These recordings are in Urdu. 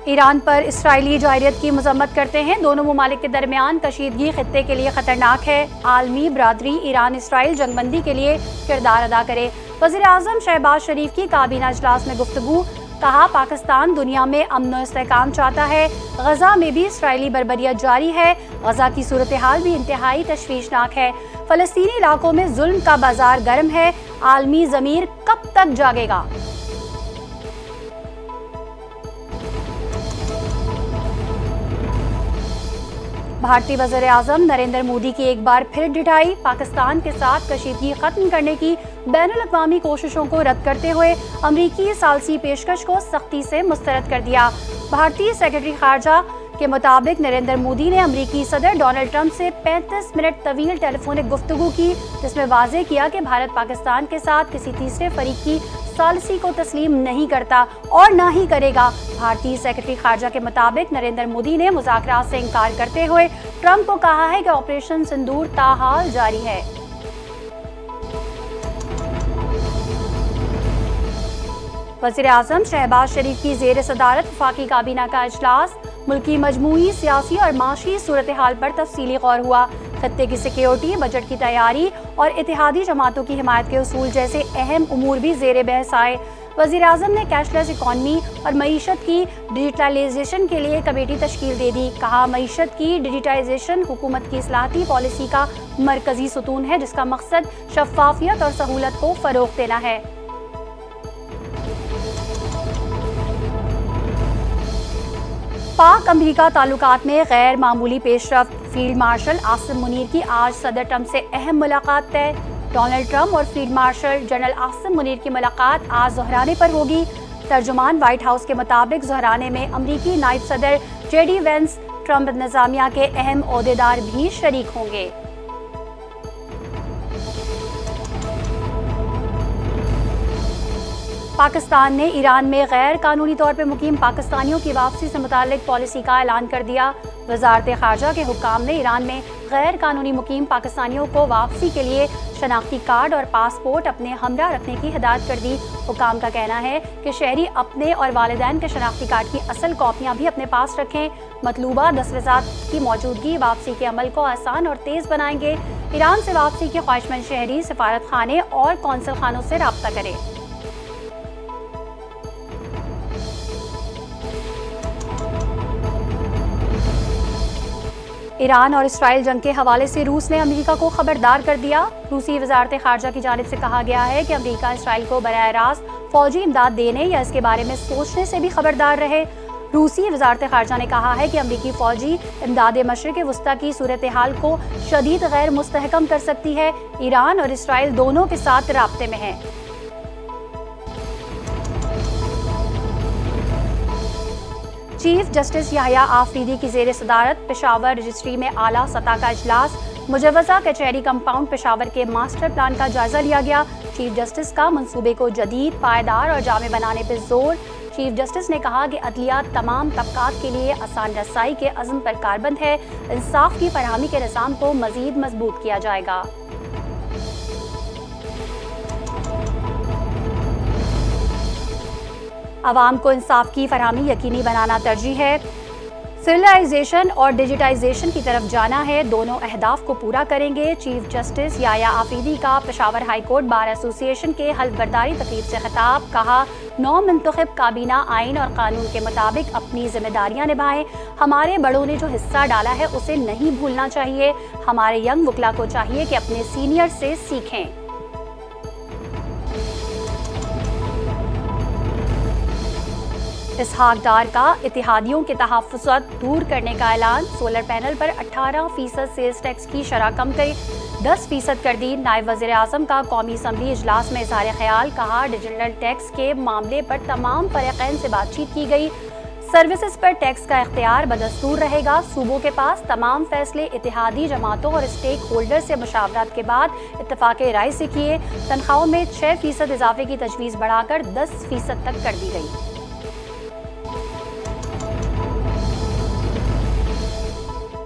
ایران پر اسرائیلی جارحیت کی مذمت کرتے ہیں۔ دونوں ممالک کے درمیان کشیدگی خطے کے لیے خطرناک ہے۔ عالمی برادری ایران اسرائیل جنگ بندی کے لیے کردار ادا کرے۔ وزیر اعظم شہباز شریف کی کابینہ اجلاس میں گفتگو، کہا پاکستان دنیا میں امن و استحکام چاہتا ہے۔ غزہ میں بھی اسرائیلی بربریت جاری ہے۔ غزہ کی صورتحال بھی انتہائی تشویشناک ہے۔ فلسطینی علاقوں میں ظلم کا بازار گرم ہے۔ عالمی ضمیر کب تک جاگے گا؟ بھارتی وزیر اعظم نریندر مودی کی ایک بار پھر ڈٹائی، پاکستان کے ساتھ کشیدگی ختم کرنے کی بین الاقوامی کوششوں کو رد کرتے ہوئے امریکی ثالثی پیشکش کو سختی سے مسترد کر دیا۔ بھارتی سیکرٹری خارجہ کے مطابق نریندر مودی نے امریکی صدر ڈونلڈ ٹرمپ سے 35 منٹ طویل ٹیلی فونک گفتگو کی، جس میں واضح کیا کہ بھارت پاکستان کے ساتھ کسی تیسرے فریق کی ثالثی کو تسلیم نہیں کرتا اور نہ ہی کرے گا۔ بھارتی سیکرٹری خارجہ کے مطابق نریندر مودی نے مذاکرات سے انکار کرتے ہوئے ٹرمپ کو کہا ہے کہ آپریشن سندور تاحال جاری ہے۔ وزیر اعظم شہباز شریف کی زیر صدارت وفاقی کابینہ کا اجلاس، ملکی مجموعی سیاسی اور معاشی صورتحال پر تفصیلی غور ہوا۔ خطے کی سیکیورٹی، بجٹ کی تیاری اور اتحادی جماعتوں کی حمایت کے اصول جیسے اہم امور بھی زیر بحث آئے۔ وزیر اعظم نے کیش لیس اکانومی اور معیشت کی ڈیجیٹلائزیشن کے لیے کمیٹی تشکیل دے دی، کہا معیشت کی ڈیجیٹائزیشن حکومت کی اصلاحاتی پالیسی کا مرکزی ستون ہے، جس کا مقصد شفافیت اور سہولت کو فروغ دینا ہے۔ پاک امریکہ تعلقات میں غیر معمولی پیش رفت، فیلڈ مارشل عاصم منیر کی آج صدر ٹرمپ سے اہم ملاقات طے۔ ڈونلڈ ٹرمپ اور field marshal general Asim Munir کی ملاقات آج ظہرانے پر ہوگی۔ ترجمان وائٹ ہاؤس کے مطابق ظہرانے میں امریکی نائب صدر جے ڈی وینس، ٹرمپ انتظامیہ کے اہم عہدیدار بھی شریک ہوں گے۔ پاکستان نے ایران میں غیر قانونی طور پر مقیم پاکستانیوں کی واپسی سے متعلق پالیسی کا اعلان کر دیا۔ وزارت خارجہ کے حکام نے ایران میں غیر قانونی مقیم پاکستانیوں کو واپسی کے لیے شناختی کارڈ اور پاسپورٹ اپنے ہمراہ رکھنے کی ہدایت کر دی۔ حکام کا کہنا ہے کہ شہری اپنے اور والدین کے شناختی کارڈ کی اصل کاپیاں بھی اپنے پاس رکھیں۔ مطلوبہ دستاویزات کی موجودگی واپسی کے عمل کو آسان اور تیز بنائیں گے۔ ایران سے واپسی کے خواہش مند شہری سفارت خانے اور قونصل خانوں سے رابطہ کریں۔ ایران اور اسرائیل جنگ کے حوالے سے روس نے امریکہ کو خبردار کر دیا۔ روسی وزارت خارجہ کی جانب سے کہا گیا ہے کہ امریکہ اسرائیل کو براہ راست فوجی امداد دینے یا اس کے بارے میں سوچنے سے بھی خبردار رہے۔ روسی وزارت خارجہ نے کہا ہے کہ امریکی فوجی امداد مشرق وسطیٰ کی صورتحال کو شدید غیر مستحکم کر سکتی ہے۔ ایران اور اسرائیل دونوں کے ساتھ رابطے میں ہیں۔ چیف جسٹس یحییٰ آفریدی کی زیر صدارت پشاور رجسٹری میں اعلیٰ سطح کا اجلاس، مجوزہ کچہری کمپاؤنڈ پشاور کے ماسٹر پلان کا جائزہ لیا گیا۔ چیف جسٹس کا منصوبے کو جدید، پائیدار اور جامع بنانے پر زور۔ چیف جسٹس نے کہا کہ عدلیہ تمام طبقات کے لیے آسان رسائی کے عزم پر کاربند ہے۔ انصاف کی فراہمی کے نظام کو مزید مضبوط کیا جائے گا۔ عوام کو انصاف کی فراہمی یقینی بنانا ترجیح ہے۔ سیولائزیشن اور ڈیجیٹائزیشن کی طرف جانا ہے، دونوں اہداف کو پورا کریں گے۔ چیف جسٹس یحییٰ آفریدی کا پشاور ہائی کورٹ بار ایسوسی ایشن کے حلف برداری تقریب سے خطاب، کہا نو منتخب کابینہ آئین اور قانون کے مطابق اپنی ذمہ داریاں نبھائیں۔ ہمارے بڑوں نے جو حصہ ڈالا ہے اسے نہیں بھولنا چاہیے۔ ہمارے ینگ وکلا کو چاہیے کہ اپنے سینئر سے سیکھیں۔ اسحاق ڈار کا اتحادیوں کے تحفظات دور کرنے کا اعلان، سولر پینل پر 18% سیلز ٹیکس کی شرح کم کر 10% کر دی۔ نائب وزیر اعظم کا قومی اسمبلی اجلاس میں اظہار خیال، کہا ڈیجیٹل ٹیکس کے معاملے پر تمام فریقین سے بات چیت کی گئی۔ سروسز پر ٹیکس کا اختیار بدستور رہے گا۔ صوبوں کے پاس تمام فیصلے اتحادی جماعتوں اور اسٹیک ہولڈر سے مشاورت کے بعد اتفاق رائے سے کیے۔ تنخواہوں میں 6% اضافے کی تجویز بڑھا کر 10% تک کر دی گئی۔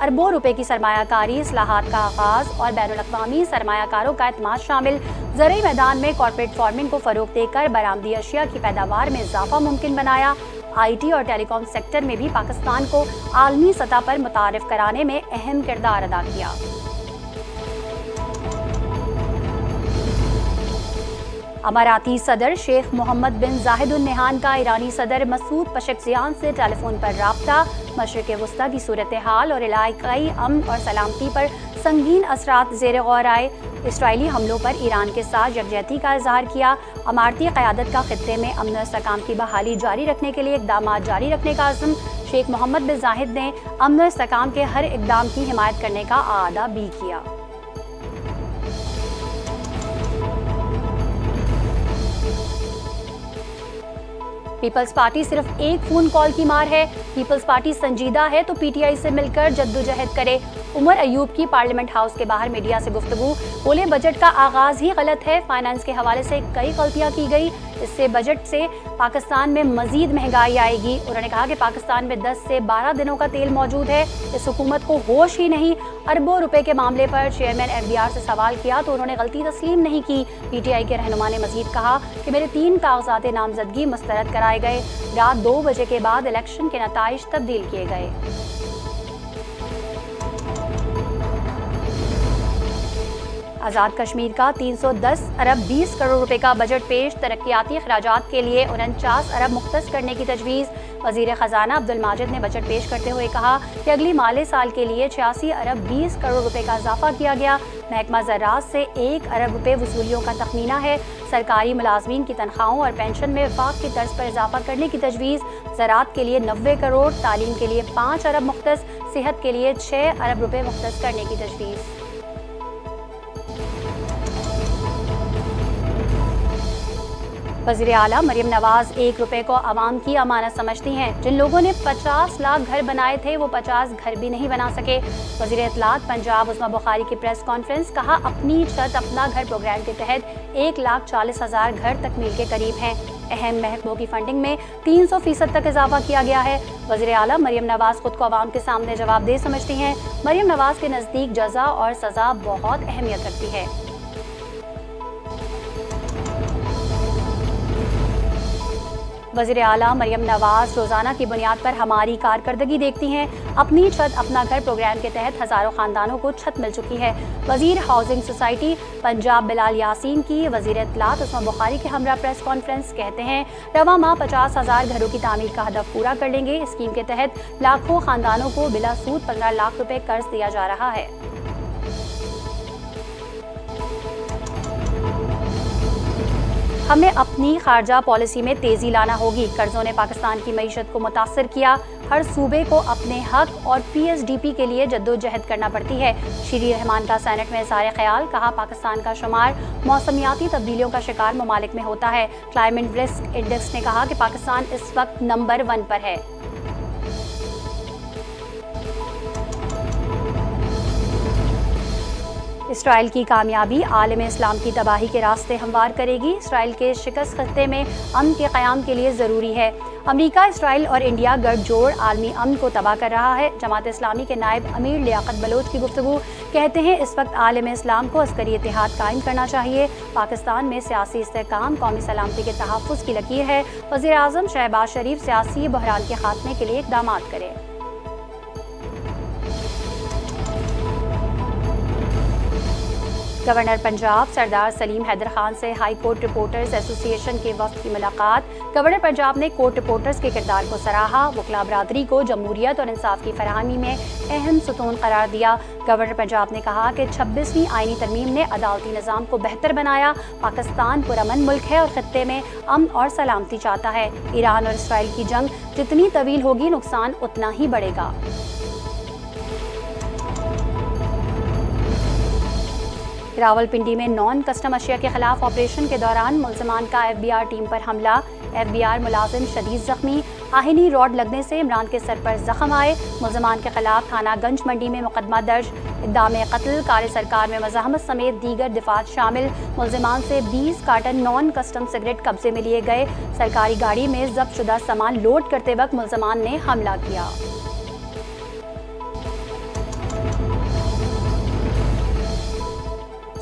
اربوں روپے کی سرمایہ کاری، اصلاحات کا آغاز اور بین الاقوامی سرمایہ کاروں کا اعتماد شامل۔ زرعی میدان میں کارپوریٹ فارمنگ کو فروغ دے کر برآمدی اشیاء کی پیداوار میں اضافہ ممکن بنایا۔ آئی ٹی اور ٹیلی کام سیکٹر میں بھی پاکستان کو عالمی سطح پر متعارف کرانے میں اہم کردار ادا کیا۔ اماراتی صدر شیخ محمد بن زاہد النہیان کا ایرانی صدر مسعود پزشکیان سے ٹیلی فون پر رابطہ۔ مشرق وسطیٰ کی صورتحال اور علاقائی امن اور سلامتی پر سنگین اثرات زیر غور آئے۔ اسرائیلی حملوں پر ایران کے ساتھ یکجہتی کا اظہار کیا۔ اماراتی قیادت کا خطے میں امن و استحکام کی بحالی جاری رکھنے کے لیے اقدامات جاری رکھنے کا عزم۔ شیخ محمد بن زاہد نے امن و استحکام کے ہر اقدام کی حمایت کرنے کا اعادہ بھی کیا۔ پیپلز پارٹی صرف ایک فون کال کی مار ہے۔ پیپلز پارٹی سنجیدہ ہے تو پی ٹی آئی سے مل کر جدوجہد کرے۔ عمر ایوب کی پارلیمنٹ ہاؤس کے باہر میڈیا سے گفتگو۔ بولے بجٹ کا آغاز ہی غلط ہے، فائنانس کے حوالے سے کئی غلطیاں کی گئی، اس سے بجٹ سے پاکستان میں مزید مہنگائی آئے گی۔ انہوں نے کہا کہ پاکستان میں 10 سے 12 دنوں کا تیل موجود ہے، اس حکومت کو ہوش ہی نہیں۔ اربوں روپے کے معاملے پر چیئرمین ایف بی آر سے سوال کیا تو انہوں نے غلطی تسلیم نہیں کی۔ پی ٹی آئی کے رہنما نے مزید کہا کہ میرے 3 کاغذات نامزدگی مسترد کرائے گئے۔ رات 2 بجے کے بعد الیکشن کے نتائج تبدیل کیے گئے۔ آزاد کشمیر کا 310 ارب 20 کروڑ روپے کا بجٹ پیش، ترقیاتی اخراجات کے لیے 49 ارب مختص کرنے کی تجویز۔ وزیر خزانہ عبدالماجد نے بجٹ پیش کرتے ہوئے کہا کہ اگلی مالی سال کے لیے 86 ارب 20 کروڑ روپے کا اضافہ کیا گیا۔ محکمہ زراعت سے 1 ارب روپے وصولیوں کا تخمینہ ہے۔ سرکاری ملازمین کی تنخواہوں اور پینشن میں وفاق کی طرز پر اضافہ کرنے کی تجویز۔ زراعت کے لیے 90 کروڑ، تعلیم کے لیے 5 ارب مختص، صحت کے لیے 6 ارب روپے مختص کرنے کی تجویز۔ وزیر اعلیٰ مریم نواز 1 روپے کو عوام کی امانت سمجھتی ہیں۔ جن لوگوں نے 50 لاکھ گھر بنائے تھے وہ 50 گھر بھی نہیں بنا سکے۔ وزیر اطلاعات پنجاب عظمیٰ بخاری کی پریس کانفرنس، کہا اپنی چھت اپنا گھر پروگرام کے تحت 1,40,000 گھر تکمیل کے قریب ہیں۔ اہم محکموں کی فنڈنگ میں 300% تک اضافہ کیا گیا ہے۔ وزیر اعلیٰ مریم نواز خود کو عوام کے سامنے جواب دہ سمجھتی ہیں۔ مریم نواز کے نزدیک جزا اور سزا بہت اہمیت رکھتی ہے۔ وزیر اعلیٰ مریم نواز روزانہ کی بنیاد پر ہماری کارکردگی دیکھتی ہیں۔ اپنی چھت اپنا گھر پروگرام کے تحت ہزاروں خاندانوں کو چھت مل چکی ہے۔ وزیر ہاؤسنگ سوسائٹی پنجاب بلال یاسین کی وزیر اطلاعات عثمان بخاری کے ہمراہ پریس کانفرنس کہتے ہیں رواں ماہ 50,000 گھروں کی تعمیر کا ہدف پورا کر لیں گے۔ اسکیم کے تحت لاکھوں خاندانوں کو بلا سود 15 لاکھ روپے قرض دیا جا رہا ہے۔ ہمیں اپنی خارجہ پالیسی میں تیزی لانا ہوگی۔ قرضوں نے پاکستان کی معیشت کو متاثر کیا۔ ہر صوبے کو اپنے حق اور پی ایس ڈی پی کے لیے جدوجہد کرنا پڑتی ہے۔ شیری رحمان کا سینٹ میں اظہار خیال، کہا پاکستان کا شمار موسمیاتی تبدیلیوں کا شکار ممالک میں ہوتا ہے۔ کلائمیٹ رسک انڈیکس نے کہا کہ پاکستان اس وقت نمبر 1 پر ہے۔ اسرائیل کی کامیابی عالم اسلام کی تباہی کے راستے ہموار کرے گی۔ اسرائیل کے شکست خطے میں امن کے قیام کے لیے ضروری ہے۔ امریکہ، اسرائیل اور انڈیا گٹھ جوڑ عالمی امن کو تباہ کر رہا ہے۔ جماعت اسلامی کے نائب امیر لیاقت بلوچ کی گفتگو، کہتے ہیں اس وقت عالم اسلام کو عسکری اتحاد قائم کرنا چاہیے۔ پاکستان میں سیاسی استحکام قومی سلامتی کے تحفظ کی لکیر ہے۔ وزیر اعظم شہباز شریف سیاسی بحران کے خاتمے کے لیے اقدامات کریں۔ گورنر پنجاب سردار سلیم حیدر خان سے ہائی کورٹ رپورٹرز ایسوسی ایشن کے وفد کی ملاقات۔ گورنر پنجاب نے کورٹ رپورٹرز کے کردار کو سراہا، وکلاء برادری کو جمہوریت اور انصاف کی فراہمی میں اہم ستون قرار دیا۔ گورنر پنجاب نے کہا کہ 26ویں آئینی ترمیم نے عدالتی نظام کو بہتر بنایا۔ پاکستان پرامن ملک ہے اور خطے میں امن اور سلامتی چاہتا ہے۔ ایران اور اسرائیل کی جنگ جتنی طویل ہوگی نقصان اتنا ہی بڑھے گا۔ راولپنڈی میں نان کسٹم اشیاء کے خلاف آپریشن کے دوران ملزمان کا ایف بی آر ٹیم پر حملہ، ایف بی آر ملازم شدید زخمی، آہنی راڈ لگنے سے عمران کے سر پر زخم آئے۔ ملزمان کے خلاف تھانہ گنج منڈی میں مقدمہ درج، اقدام قتل، کار سرکار میں مزاحمت سمیت دیگر دفعات شامل۔ ملزمان سے 20 کارٹن نان کسٹم سگریٹ قبضے میں لیے گئے۔ سرکاری گاڑی میں ضبط شدہ سامان لوڈ کرتے وقت ملزمان نے حملہ کیا۔